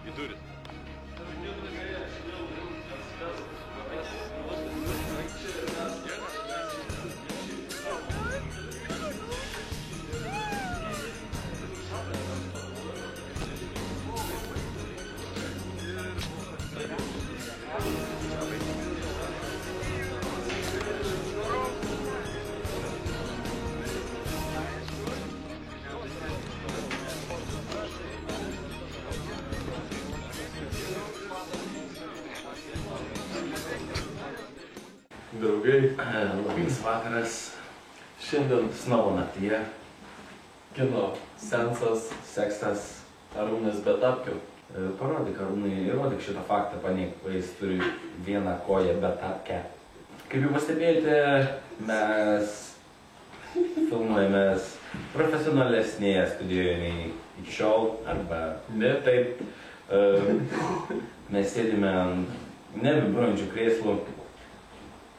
Į duris. Draugai, Labas vakaras. šiandien Snovo naktyje. kino sensas Seksas. Arūnas be tapkių. Parodyk, Arūnai, įrodyk šitą faktą, paneik, jis turi vieną koją be tapkę. Kaip jau pastebėjote, mes filmuojamės profesionalesnėje studijoje nei iki šiol, arba ne taip. Mes sėdime ant nevibruojančių krėslų,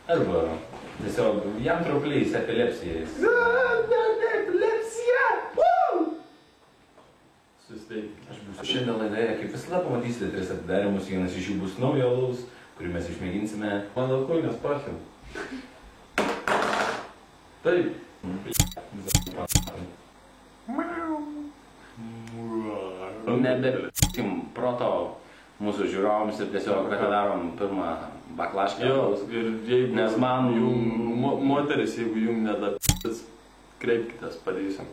arba tiesiog jam trauklys epilepsija. Epilepsija! Susiteikit. Aš būsiu šiandien laidoje, kaip visada pamatysite 3 atidarimus, vienas iš jų bus naujo alaus, kurį mes išmėginsime. Mano kūnas pachim. Taip. Nebepirkim proto mūsų žiūrovams ir tiesiog atidarom pirmą baklaškę Jo, alaus. ir jeigu Nes man- moteris, jeigu jum nedaptis, kreipkitės, padėsim.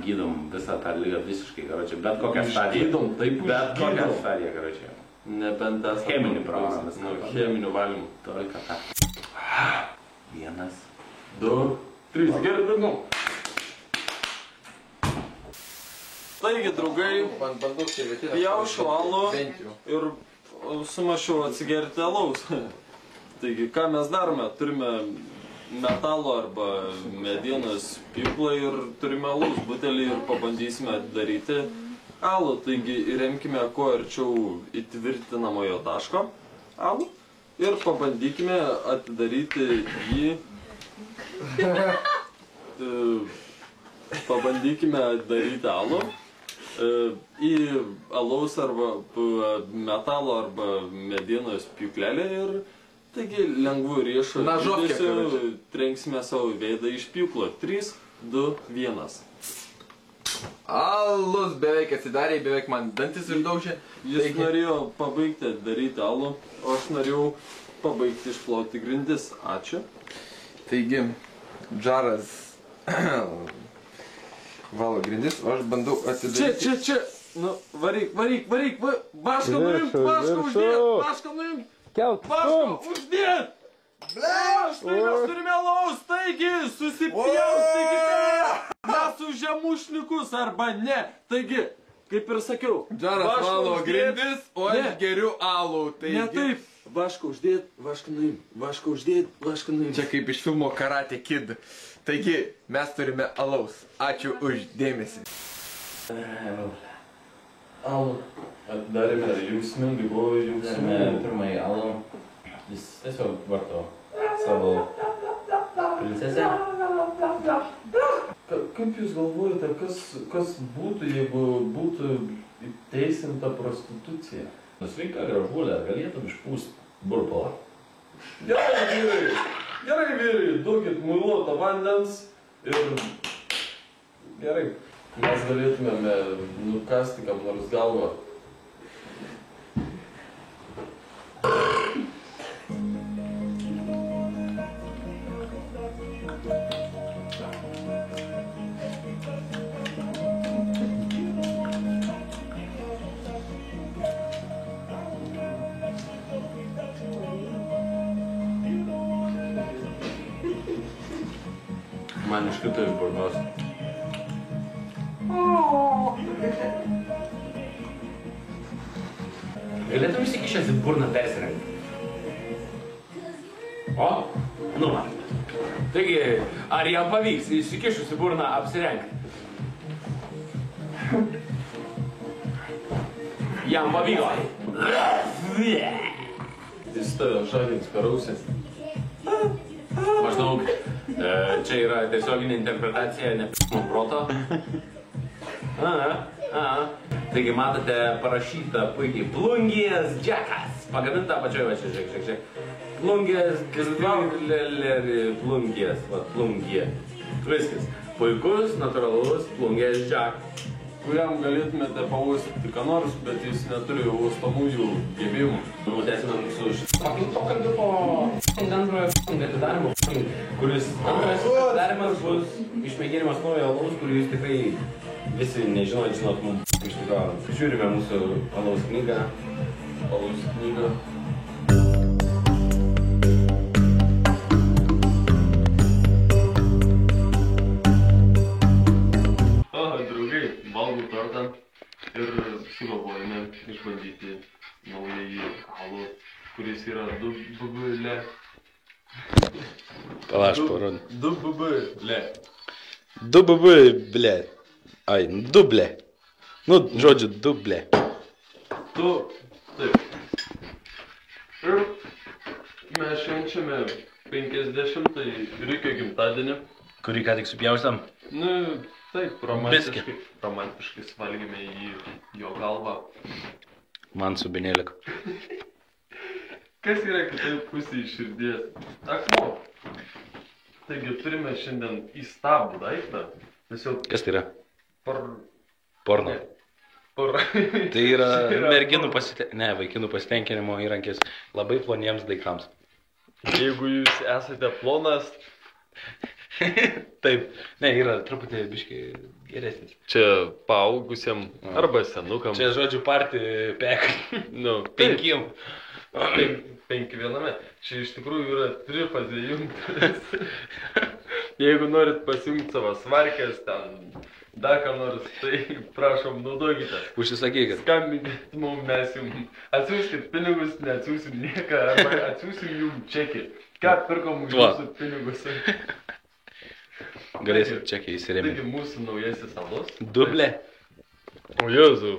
Gydom visą tą ligą visiškai, karočią, bet kokią stadiją. Išgydom, taip Bet kokią išgydom. stadiją, karočią. Nebent esame Cheminį pravarą viską. nuo cheminių valymų. Tolika tą. 1. 2, 3, gerai, daugiau. Taigi, draugai, pjaušiu alų ir sumašiau atsigerti alaus. Taigi, ką mes darome? Turime metalo arba medienos pjūklą ir turime alaus butelį ir pabandysime atidaryti alų. Taigi, įremkime kuo arčiau įtvirtinamojo taško alų ir pabandykime atidaryti jį. Pabandykime daryti alų į alaus arba metalo arba medienos pjūklelę ir taigi lengvų riešų judesiu trenksime savo veidą iš pjūklo. 3, 2, 1. Alus beveik atsidarė, beveik man dantis išdaužė. Jis norėjo pabaigti daryti alų, o aš norėjau pabaigti išplauti grindis. Ačiū. Taigi, džaras valo grindis, o aš bandau atidaryti. Čia. Nu, varyk. Vašką nuimt, vašką uždėt, vašką nuimt. Vašką uždėt. Štai mes turime alaus, taigi susipjaustykite. Mes už žemušnikus arba ne. Taigi, kaip ir sakiau, Džaras valo grindis, o aš geriu alų. Ne taip. Vašką uždėt, vašką nuimt, vašką uždėt, vašką nuimt. Čia kaip iš filmo Karate Kid. Taigi, mes turime alaus. Ačiū už dėmesį. Alų. Atidarėme jausmingai, buvo jausmingai. Darėme pirmąjį alų. Jis tiesiog varto savo princesę. Kaip jūs galvojate, kas būtų, jeigu būtų įteisinta prostitucija? Sveika, gražuolė, galėtum išpūsti burpalą. Gerai vyrai, duokit muiluoto vandens ir gerai. Mes galėtumėme nukasti kam nors galvą. Man iškrito iš burnos. Galėtum įsikišęs į burną persirengti. O, nu man. Taigi, ar jam pavyks įsikišus į burną apsirengti? Jam pavyko. Jis tave žavins karausis. Maždaug, čia yra tiesioginė interpretacija, ne proto. Taigi matote parašytą puikiai Plungės Džekas. Pagaminta apačioje, va čia, žiūrėk. Plungės, Plungės, va Plungė. Viskas. Puikus, natūralus Plungės Džek. Kuriam galėtumėte pauostyti ką nors, bet jis neturi uostomųjų gebėjimų. Tęsime mūsų pokalbį po antrojo atidarymo, kuris antras atidarymas bus išmėginimas naujo alaus, kurį jūs tikrai visi žinot mums. Iš tikrųjų, žiūrime mūsų alaus knygą. Valgau tortą ir sugalvojame išbandyti naująjį alų, kuris yra dublė. Palaš, parodė. Dublė. Dublė. Ai, dublė. Nu, žodžiu, dublė. Taip. Ir mes švenčiame 50-ąjį Rikio gimtadienį. Kurį ką tik supjaustam? Nu, taip, romantiškai svalgėme į jo galvą. Man su benėliku. Kas yra kitaip pusė iš širdies? Akmuo. Taigi turime šiandien įstabų daiktą. Kas tai yra? Porno. Tai yra merginų vaikinų pasitenkinimo įrankis labai ploniems daiktams. Jeigu jūs esate plonas... Taip, yra truputį biškai geresnis. Čia paaugusiam arba senukam. Čia žodžiu party pack. 5 viename. Čia iš tikrųjų yra 3 pasijungtas. Jeigu norit pasijungti savo svarkės, ten dar ką nors, tai prašom, naudokite. Užsisakykit. Skambinkit mums, mes jums atsiųskit pinigus, neatsiųsim nieką, arba atsiųsim jums čekį. Ką pirkom už jūsų pinigus? Galėsit čekį įsirėmė. Taigi mūsų naujasis alus. Dublė. O Jėzau.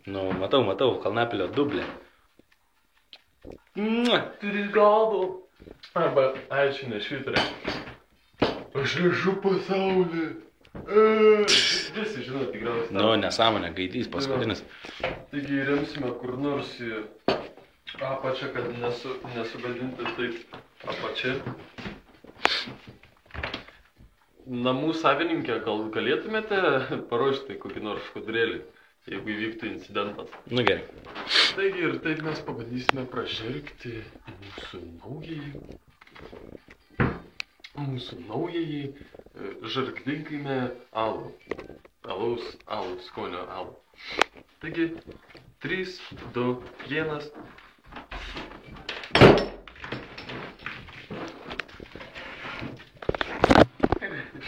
Nu, matau, Kalnapilio dublė. Turi galvą. Arba, ačiū, ne švitrė. Aš ležu pasaulį. Visi žino tikriausiai. Nu, nesąmonė, gaidys paskutinis. Taigi remsime kur nors į apačią, kad nesugadinti taip apačią. Namų savininkė, gal galėtumėte paruošti kokį nors škudrėlį, jeigu įvyktų incidentas? Nu gerai. Taigi ir taip mes pabandysime pražvelgti mūsų naująjį žargdinkime alų. Alų, skonio alų. Taigi 3, 2, 1.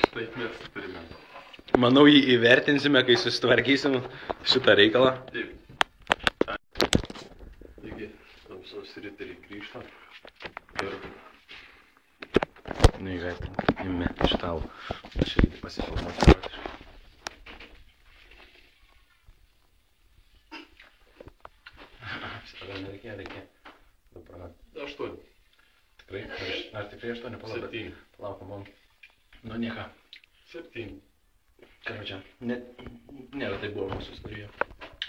Štai mes turime. Manau, jį įvertinsime, kai susitvarkysim šitą reikalą. Taip. Taigi, tamsos riteriai grįžta ir... Nu, įvertinime šitą alų. Aš irgi pasifilmuoti. Gal nereikėjo. 8. Tikrai? Ar tikrai 8? 7. Palaukom, mum. Nu, nieko. 7. Karočią, nėra tai buvo mūsų istorija.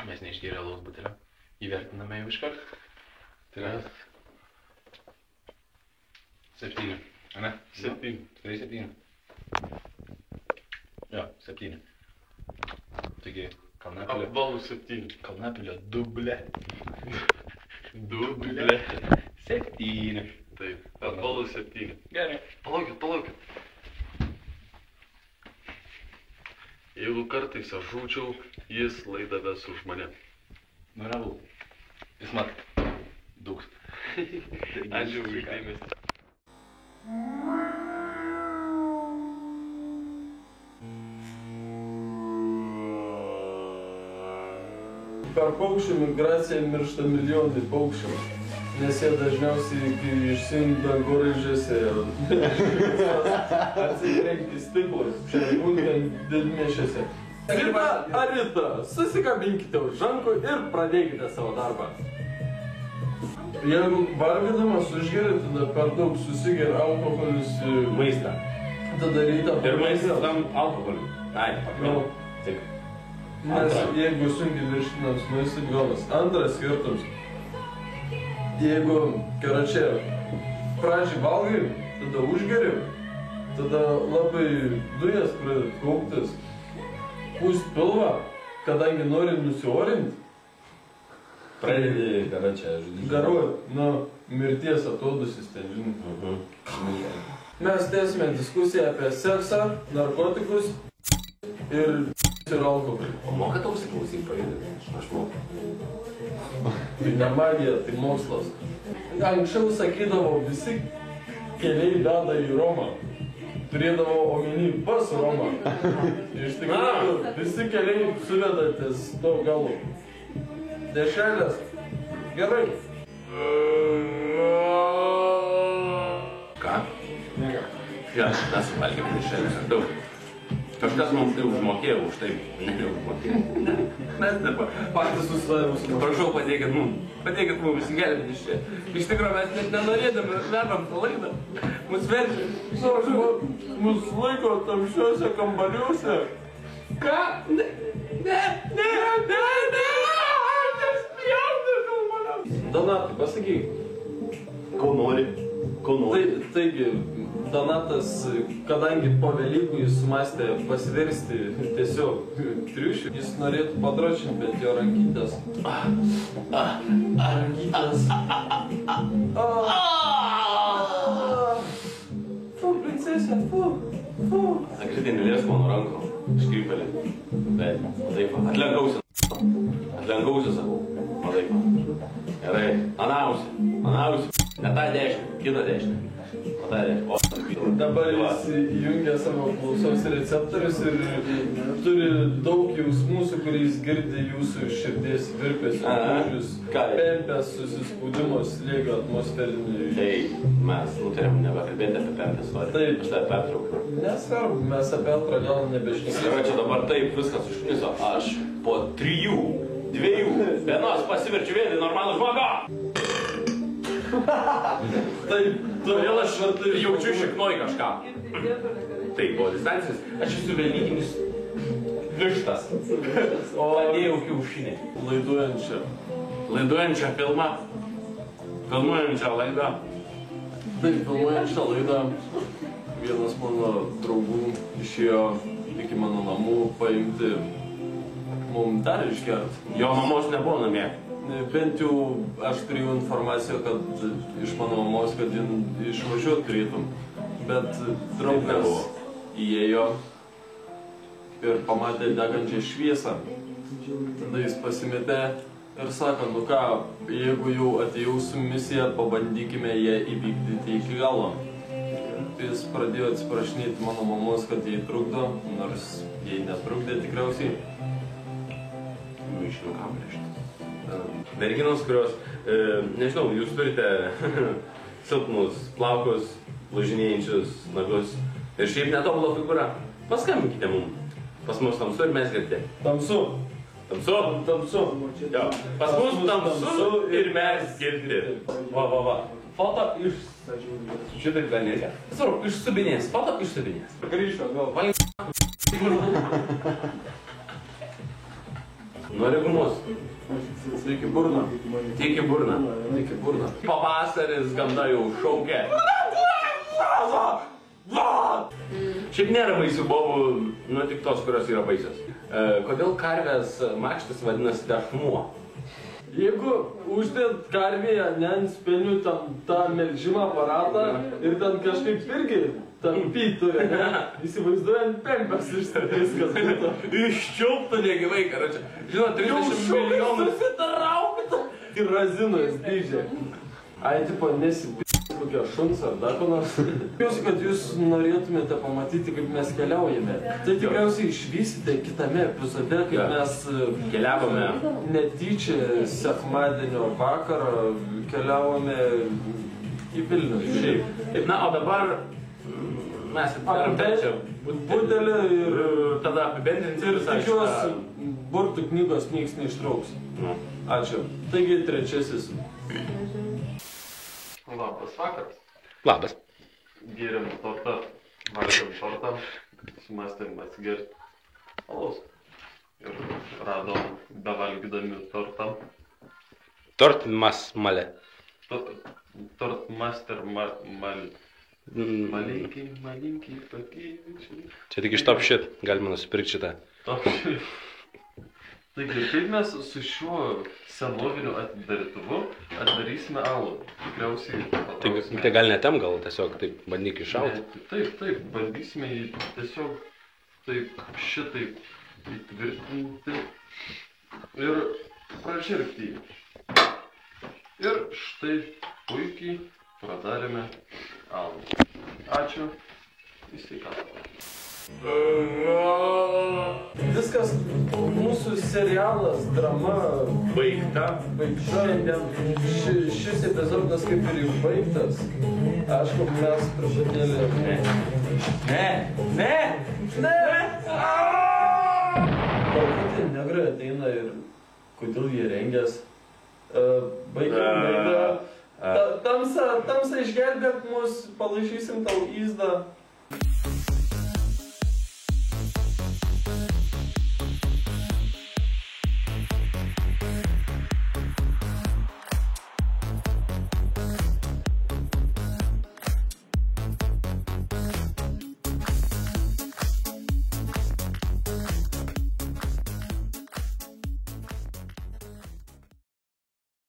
Mes neišgėrė alaus butelio. Įvertiname jau iškart. Tai yra 7. Ane? 7. Tikrai 7. Jo, 7. Taigi, Kalnapilio... Apvalų 7. Kalnapilio dublė. Dublė. 7. Taip, apvalų 7. Gerai. Palaukit. Jeigu kartais aš žūčiau, jis laidą ves už mane. Nu, realu. Jis mat. Dūks. Ačiū už dėmesį. Per paukščių migraciją miršta milijonai paukščių, nes jie dažniausiai išsiimta goraižėse ir atsitrenkti stiklus, čia būtent didmiesčiuose. Rita, Arita, susikabinkite už rankų ir pradėkite savo darbą. Jeigu valgydamas užgeri, tada per daug susigeria alkoholis į Maistą. tada rytą. Ir maistas tam alkoholiu. Ai, pakviau. Tik. Nes jeigu sunkiai virškinams maistas galas. Antras skirtums. Jeigu, karačia, pradžiai valgai, tada užgeri, tada labai dujas pradeda kauptis. Pūst pilvą, kadangi nori nusiorinti. Pradedi, kada čia žudyti. Garuoju, mirties atodusis ten, žinai. Mes tęsime diskusiją apie seksą, narkotikus ir alkoholį. O moka tau įsiklausyk pajudinti? Aš moku. Tai ne magija, tai mokslas. Anksčiau sakydavo, visi keliai veda į Romą. Turėdavo omeny pas Romą. Iš tikrųjų, visi keliai suveda ties to galo. Dešelės. Gerai. Ką? Ja, mes valgėme dešelės. Daug. Kažkas mums tai užmokėjo už tai. Ne, užmokėjo. Mes dabar patys susivarimus. Prašau, padėkit mums įsigelbėti iš čia. Iš tikrųjų, mes net nenorėdami verbam tą laidą. Mus verčia. Mus laiko tamšiuose kambariuose. Ką? Ne. Donatai, pasakyk. Ko nori? Taigi, Donatas, kadangi po Velykų jis sumastė pasiversti tiesiog triušių, jis norėtų padročinti, bet jo rankytės. Rankytės. Fu, princesė, fu. Sakritai, neliesk mano ranko. Škrypelį. Bet, taip, atlenkausi, sakau. Taip. Gerai, anausi. Ne tą dešinę, kitą dešinę. Dabar jis įjungia savo klausos receptorius ir turi daug jausmų, su kuriais girdi jūsų širdies virpesius, lūžius, pempės, susispūdimo, slėgio atmosferinį. Tai mes nutarėm nebekalbėti apie pempės istoriją. Taip. Aš tave pertraukiu. Nesvarbu, mes apie antrą gal nebešnekėsime. Yra čia dabar taip viskas užkniso. Aš po 3, 2, vienos pasiverčiu vėl į normalų žmogą. Taip, Todėl aš jaučiu šiknoj kažką. Tai buvo distancijas. Aš esu velykinis vištas. Padėjau kiaušinį. Laiduojančią filmą. Filmuojančią laidą. Taip, filmuojančią laidą. Vienas mano draugų išėjo iki mano namų paimti mums dar išgert. Jo mamos nebuvo namie. Bent jau aš turėjau informaciją, kad iš mano mamos, kad jin išvažiuot turėtum. Bet draugas įėjo ir pamatė degančią šviesą. Tada jis pasimetė ir sako, nu ką, jeigu jau atėjau su misija, pabandykime ją įvykdyti iki galo. Jis pradėjo atsiprašinėti mano mamos, kad jai trukdo, nors jai netrukdė tikriausiai. Išinu ką priešti. Merginos, kurios, nežinau, jūs turite silpnus plaukus, lūžinėjančius nagus ir šiaip netobulą figūrą. Paskambinkite mums. Pas mus tamsu ir mes girdi. Tamsu. Tamsu? Tamsu. Jo. Pas mus tamsu ir mes girdi. Va. Foto iš... Šitaip gal nereikia. Svarbu, iš subinės. Foto iš subinės. Grįžo, gal. Nori gumus. Iki burną. Tik į burną. Iki burną. Pavasaris gamta jau šaukia. Šiaip nėra baisių bobų, nu tik tos, kurios yra baisios. Kodėl karvės makštis vadinasi dešmuo? Jeigu uždėt karvėje ant spenių tą melžimo aparatą ir ten kažkaip irgi tampyt turi, ne? Įsivaizduojant pempės viskas būtų. Iščiulptų negyvai, karočią. Žinot, 30 milijonų. Susitaraukite! Ir razinos dydžiai. Ai, tipo, nesipė kokia šuns ar dar ko nors. Tikiuosi, kad jūs norėtumėte pamatyti, kaip mes keliaujame. Tai tikriausiai išvysite kitame epizode, kaip mes keliavome netyčia sekmadienio vakarą keliavome į Vilnių. Šiaip. Na, o dabar Mes darom trečią butelį ir tada apibendrinsim ir tikiuosi, burtų knygos nieks neištrauks. Ačiū. Taigi trečiasis. Labas vakaras. Labas. Gėrėm tortą, valgėm tortą, sumastėm atsigerti alaus. Ir radom bevalgydami tortą. Tortmasmalė. Tortmaster malinkiai pakeičiai. Čia tik iš Top Shit, galima nusipirkti šitą. Top Shit. Taigi, kaip mes su šiuo senoviniu atidarytuvu atidarysime alų? Tikriausiai patrausime. Tai gal netem, gal tiesiog taip bandyk iššauti. Taip, bandysime jį tiesiog taip šitaip įtvirtinti ir pražirkti jį. Ir štai puikiai pradarėme alų. Ačiū. Į sveikatą. Viskas, mūsų serialas, drama baigta. Šiandien šis epizodas kaip ir jau baigtas. Aišku, mes truputėlį... Ne! Galbūt tai negrai ateina ir kodėl jie rengės. Baigiam laidą. Tamsa išgelbėk mus, palaišysim tau įzdą.